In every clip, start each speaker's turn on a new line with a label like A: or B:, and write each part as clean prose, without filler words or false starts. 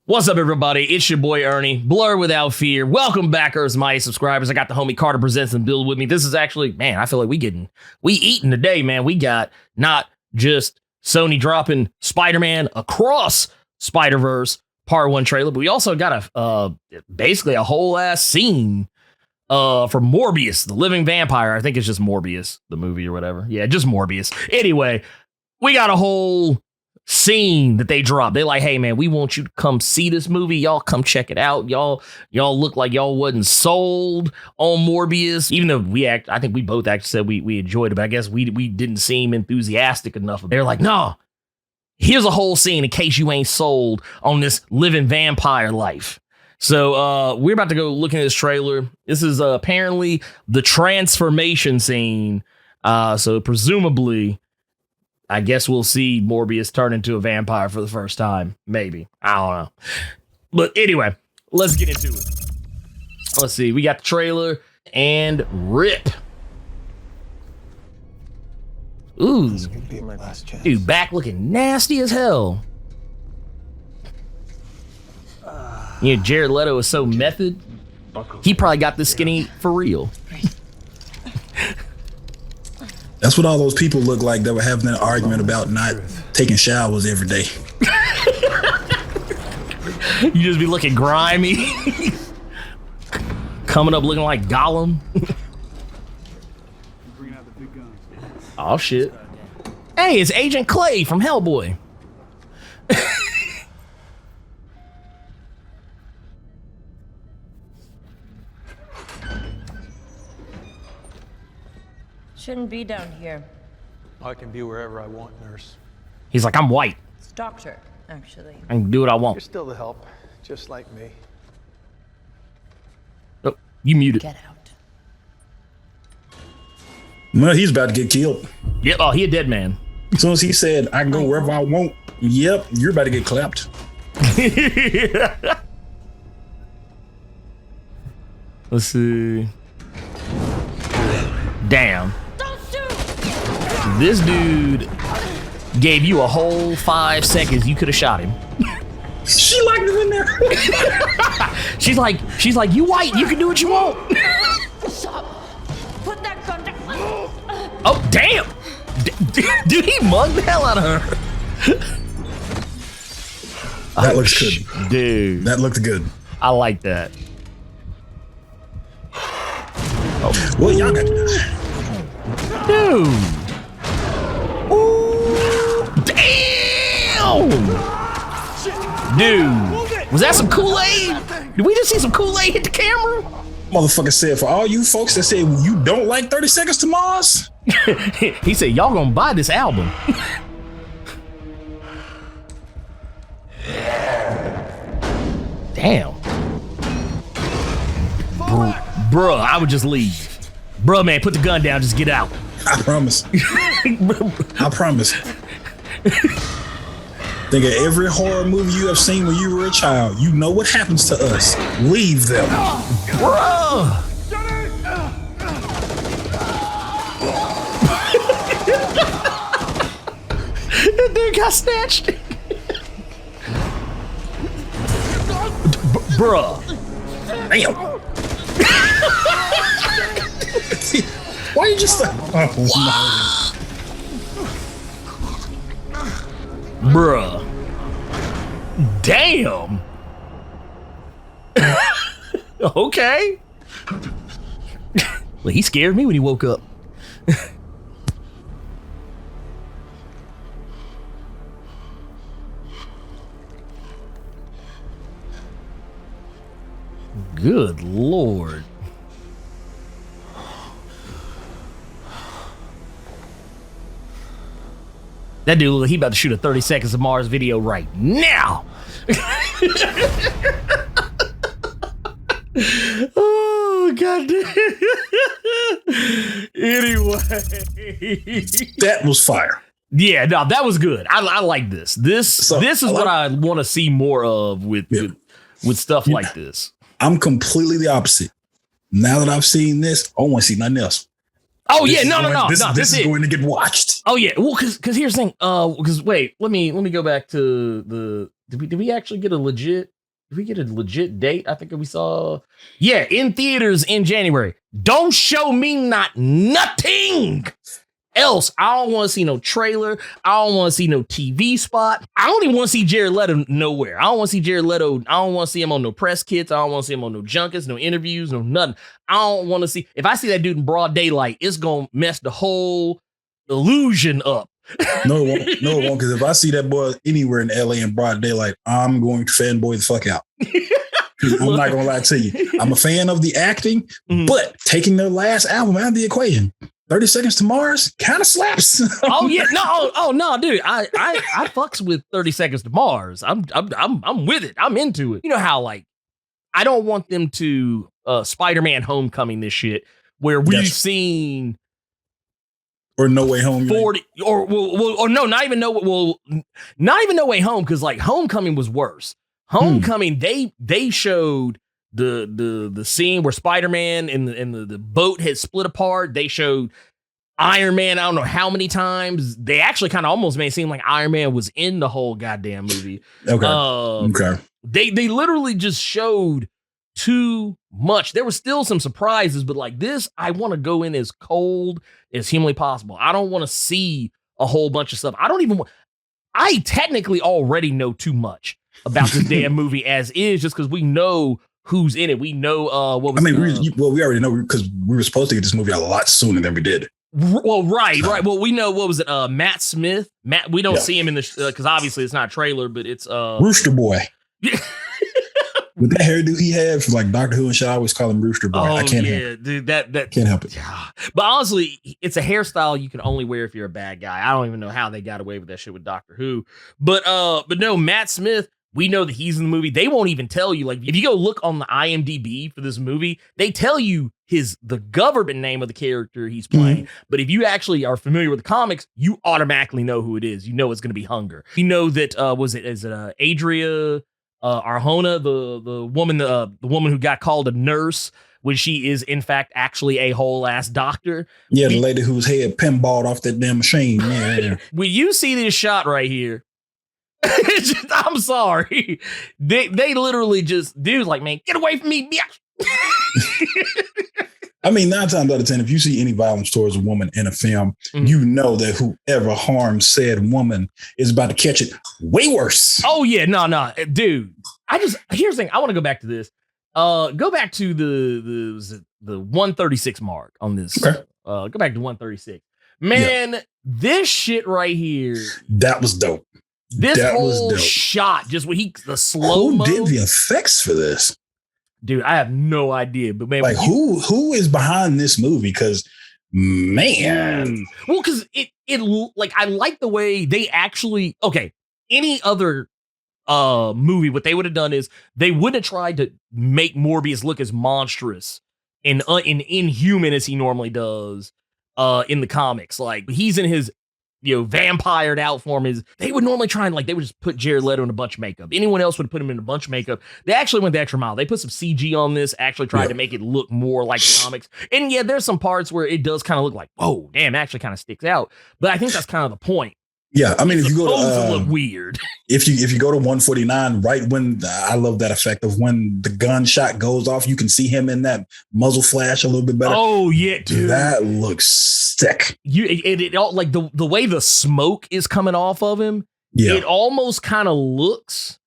A: What's up, everybody? It's your boy Ernie, Blerd without fear. Welcome back, Earth's Mighty subscribers. I got the homie Carter Presents and Build with me. This is actually, man, I feel like we eating today, man. We got not just Sony dropping Spider-Man Across Spider-Verse Part 1 trailer, but we also got basically a whole ass scene for Morbius, the living vampire. I think it's just Morbius, the movie or whatever. Yeah, just Morbius. Anyway, we got a whole scene that they dropped. They're like, hey man, we want you to come see this movie. Y'all come check it out. Y'all look like y'all wasn't sold on Morbius, even though I think we both actually said we enjoyed it, but I guess we didn't seem enthusiastic enough. They're like, no, here's a whole scene in case you ain't sold on this living vampire life. So we're about to go look at this trailer. This is apparently the transformation scene. So presumably, I guess we'll see Morbius turn into a vampire for the first time. Maybe. I don't know. But anyway, let's get into it. Let's see. We got the trailer and rip. Ooh. This could be my last chance. Dude, back looking nasty as hell. You know, Jared Leto is so method. He probably got this skinny for real.
B: That's what all those people look like that were having an argument about not taking showers every day.
A: You just be looking grimy. Coming up looking like Gollum. Oh, shit. Hey, it's Agent Clay from Hellboy.
C: Shouldn't be down here.
D: I can be wherever I want, nurse.
A: He's like, I'm white.
C: It's doctor, actually.
A: I can do what I want.
D: You're still the help, just like me.
A: Oh, you muted.
C: Get out.
B: Well, he's about to get killed.
A: Yep. Oh, he a dead man.
B: As soon as he said, I can go wherever I want. Yep, you're about to get clapped.
A: Let's see. Damn. This dude gave you a whole 5 seconds. You could have shot him.
B: She locked him in there.
A: She's like, you white, you can do what you want.
C: Stop. Put that gun down.
A: Oh, damn. Dude, he mugged the hell out of her.
B: That looks good.
A: Dude.
B: That looked good.
A: I like that.
B: Oh. Well, y'all got
A: dude. Ooh. Damn. Dude. Was that some Kool-Aid? Did we just see some Kool-Aid hit the camera?
B: Motherfucker said, for all you folks that say you don't like 30 Seconds to Mars.
A: He said, y'all gonna buy this album. Damn. Bruh, I would just leave. Bruh, man, put the gun down, just get out.
B: I promise. I promise. Think of every horror movie you have seen when you were a child. You know what happens to us. Leave them.
A: Bruh. That dude got snatched. Bruh.
B: Damn. Why you just
A: Bruh. Damn. Okay. Well, he scared me when he woke up. Good Lord. That dude, he about to shoot a 30 Seconds of Mars video right now. Oh, God damn. Anyway.
B: That was fire.
A: Yeah, no, that was good. I like this. This is what I want to see more of with stuff like this.
B: I'm completely the opposite. Now that I've seen this, I don't want to see nothing else.
A: Oh yeah, no.
B: This is going to get watched.
A: Oh yeah, well, because here's the thing. Because wait, let me go back to the. Did we actually get a legit did we get a legit date? I think we saw, yeah, in theaters in January. Don't show me nothing else. I don't want to see no trailer. I don't want to see no TV spot. I don't even want to see Jared Leto nowhere. I don't want to see Jared Leto. I don't want to see him on no press kits. I don't want to see him on no junkets, no interviews, no nothing. I don't want to see. If I see that dude in broad daylight, it's going to mess the whole illusion up.
B: No, it won't. No, it won't. Because if I see that boy anywhere in LA in broad daylight, I'm going to fanboy the fuck out. I'm not going to lie to you. I'm a fan of the acting, but taking their last album out of the equation, 30 Seconds to Mars kind of slaps.
A: Oh yeah, no, dude. I fucks with 30 Seconds to Mars. I'm with it. I'm into it. You know how like I don't want them to Spider-Man Homecoming this shit where we've seen
B: or No Way Home
A: 40 or no, not even No Way Home, because like Homecoming was worse. Homecoming they showed the scene where Spider-Man and the boat had split apart. They showed Iron Man, I don't know how many times. They actually kind of almost made it seem like Iron Man was in the whole goddamn movie.
B: Okay.
A: They literally just showed too much. There were still some surprises, but like this, I want to go in as cold as humanly possible. I don't want to see a whole bunch of stuff. I technically already know too much about this damn movie as is, just because we know who's in it. We know what was. I mean,
B: we already know because we were supposed to get this movie a lot sooner than we did.
A: Well, right. Well, we know what was it? Matt Smith. We don't see him in the because obviously it's not a trailer, but it's
B: Rooster Boy. With that hairdo he had from like Doctor Who and shit, I always call him Rooster Boy. I can't help it.
A: Dude, that
B: can't help it.
A: Yeah. But honestly, it's a hairstyle you can only wear if you're a bad guy. I don't even know how they got away with that shit with Doctor Who. But no, Matt Smith. We know that he's in the movie. They won't even tell you. Like, if you go look on the IMDb for this movie, they tell you the government name of the character he's playing. But if you actually are familiar with the comics, you automatically know who it is. You know it's going to be Hunger. You know that is it Adria Arjona, the woman who got called a nurse when she is in fact actually a whole ass doctor.
B: Yeah, the lady whose head pinballed off that damn machine. Yeah.
A: When you see this shot right here. I'm sorry. They literally just, dude's like, man, get away from me.
B: I mean, 9 times out of 10, if you see any violence towards a woman in a film, you know that whoever harmed said woman is about to catch it way worse.
A: Oh, yeah. No, dude. Here's the thing. I want to go back to this. Go back to the 136 mark on this.
B: Okay.
A: Go back to 136. Man, This shit right here.
B: That was dope.
A: This whole shot, just when the slow-mo.
B: Who did the effects for this?
A: Dude, I have no idea. But man,
B: like who is behind this movie? Because man,
A: well, because it like I like the way they actually. Okay, any other movie, what they would have done is they would have tried to make Morbius look as monstrous and inhuman as he normally does in the comics. Like he's in his vampired out form. They would normally try and they would just put Jared Leto in a bunch of makeup. Anyone else would put him in a bunch of makeup. They actually went the extra mile. They put some CG on this, actually tried to make it look more like comics. And yeah, there's some parts where it does kind of look like, whoa, damn, it actually kind of sticks out. But I think that's kind of the point.
B: Yeah, I mean, if you go to
A: look weird.
B: If you go to 149, right when I love that effect of when the gunshot goes off, you can see him in that muzzle flash a little bit better.
A: Oh yeah, dude,
B: that looks sick.
A: It all like the way the smoke is coming off of him. Yeah, it almost looks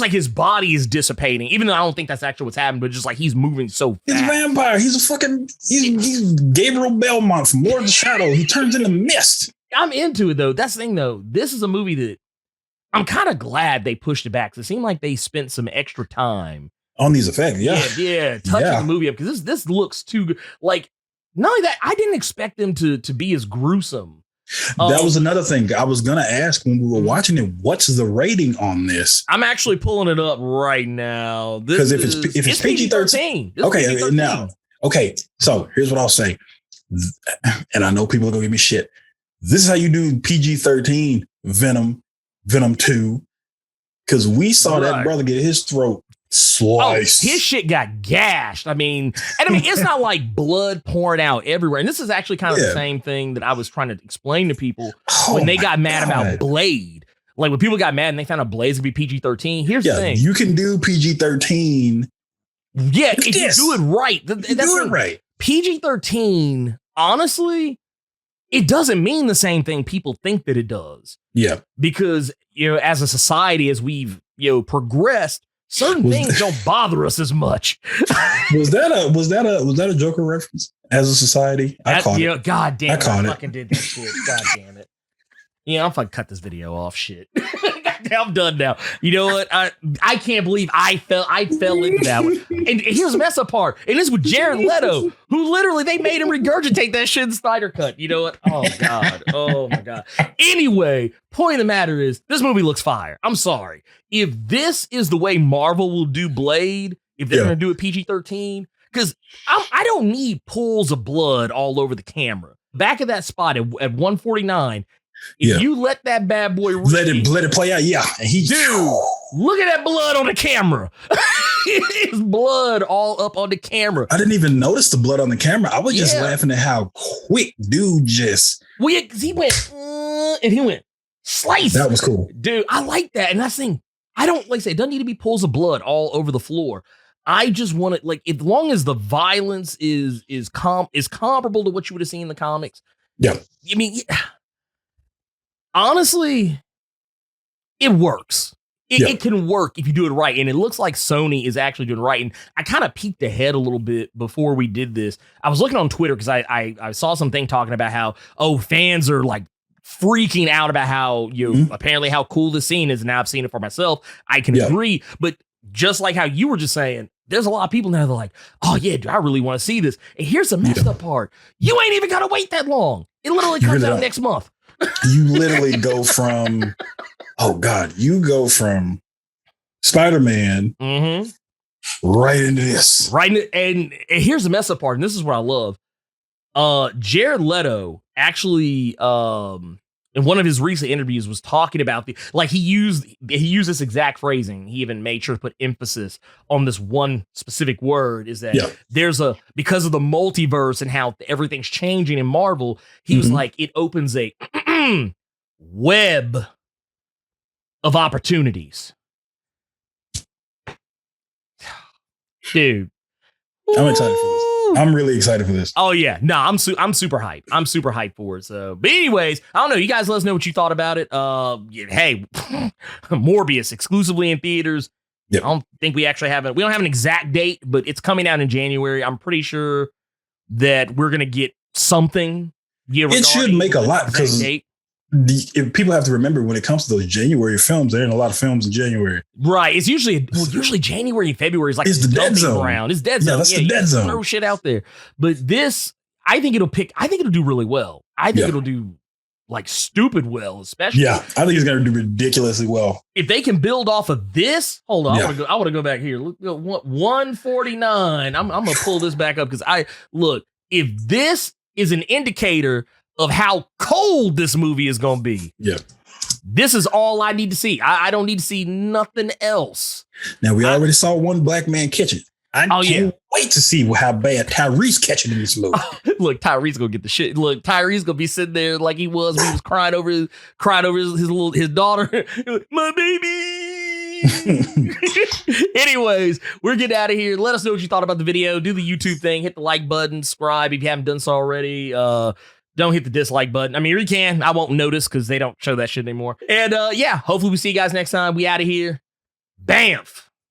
A: like his body is dissipating, even though I don't think that's actually what's happening, but just like he's moving so fast.
B: He's a vampire. He's Gabriel Belmont from Lord of the Shadow. He turns into mist.
A: I'm into it though. That's the thing though. This is a movie that I'm kind of glad they pushed it back. It seemed like they spent some extra time
B: on these effects.
A: Yeah, touching the movie up because this looks too good. Like, not only that, I didn't expect them to be as gruesome.
B: That was another thing I was gonna ask when we were watching it. What's the rating on this?
A: I'm actually pulling it up right now.
B: Because if it's PG-13, okay, now so here's what I'll say, and I know people are gonna give me shit. This is how you do PG-13 Venom 2, because we saw that brother get his throat sliced.
A: His shit got gashed. I mean, it's not like blood pouring out everywhere. And this is actually kind of the same thing that I was trying to explain to people when they got mad about Blade. Like when people got mad and they found out Blade would be PG-13. Here's the thing.
B: You can do PG-13.
A: Yeah, if you do it right. That's
B: do it right.
A: PG-13, honestly, it doesn't mean the same thing people think that it does.
B: Yeah.
A: Because, as a society, as we've, progressed, certain things don't bother us as much.
B: Was that a Joker reference? As a society? I caught it.
A: God damn it.
B: I
A: fucking did that shit. God damn it. Yeah, I'm fucking cut this video off. Shit. I'm done now. You know what? I can't believe I fell into that one. And here's the mess up part. And this with Jared Leto, who literally they made him regurgitate that shit in Snyder Cut. You know what? Oh God. Oh my God. Anyway, point of the matter is this movie looks fire. I'm sorry. If this is the way Marvel will do Blade, if they're gonna do it PG-13, because I don't need pools of blood all over the camera. Back at that spot at 149. If you let that bad boy
B: let it play out, yeah. And
A: look at that blood on the camera. It's blood all up on the camera.
B: I didn't even notice the blood on the camera. I was just laughing at how quick dude just.
A: He went and he went slice.
B: That was cool,
A: dude. I like that, and that's the thing. I don't like I say it doesn't need to be pools of blood all over the floor. I just want it like as long as the violence is comparable to what you would have seen in the comics.
B: Yeah,
A: I mean. Honestly, it works. It can work if you do it right. And it looks like Sony is actually doing it right. And I kind of peeked ahead a little bit before we did this. I was looking on Twitter because I saw something talking about how, fans are like freaking out about how, apparently how cool the scene is. And now I've seen it for myself. I can agree. But just like how you were just saying, there's a lot of people now that are like, oh yeah, I really want to see this. And here's the messed up part. You ain't even got to wait that long. It literally comes out next month.
B: You literally go from, you go from Spider-Man right into this.
A: Right. And here's the mess up part. And this is what I love. Jared Leto actually, in one of his recent interviews was talking about he used this exact phrasing. He even made sure to put emphasis on this one specific word is that there's because of the multiverse and how everything's changing in Marvel, he was like, it opens a web of opportunities. Dude.
B: I'm excited for this. I'm really excited for this.
A: Oh yeah, no, I'm super hyped. I'm super hyped for it. So, but anyways, I don't know. You guys let us know what you thought about it. Hey, Morbius exclusively in theaters. Yep. I don't think we don't have an exact date, but it's coming out in January. I'm pretty sure that we're gonna get something.
B: It should make a lot because if people have to remember when it comes to those January films, there ain't a lot of films in January.
A: Right. It's usually January and February is like
B: it's the dead zone.
A: Ground. It's dead zone.
B: Yeah, that's the dead zone.
A: Throw shit out there. But this, I think it'll do really well. I think it'll do like stupid well, especially.
B: Yeah, I think it's going to do ridiculously well.
A: If they can build off of this, hold on. I want to go back here. Look, 149. I'm going to pull this back up because if this is an indicator of how cold this movie is going to be.
B: Yeah.
A: This is all I need to see. I don't need to see nothing else.
B: Now, we already saw one black man catch it. I can't wait to see how bad Tyrese catching in this movie.
A: Look, Tyrese gonna get the shit. Look, Tyrese gonna be sitting there like he was when he was crying over his daughter. My baby. Anyways, we're getting out of here. Let us know what you thought about the video. Do the YouTube thing. Hit the like button. Subscribe if you haven't done so already. Don't hit the dislike button. I mean, you can. I won't notice because they don't show that shit anymore. And hopefully we see you guys next time. We out of here. Bamf.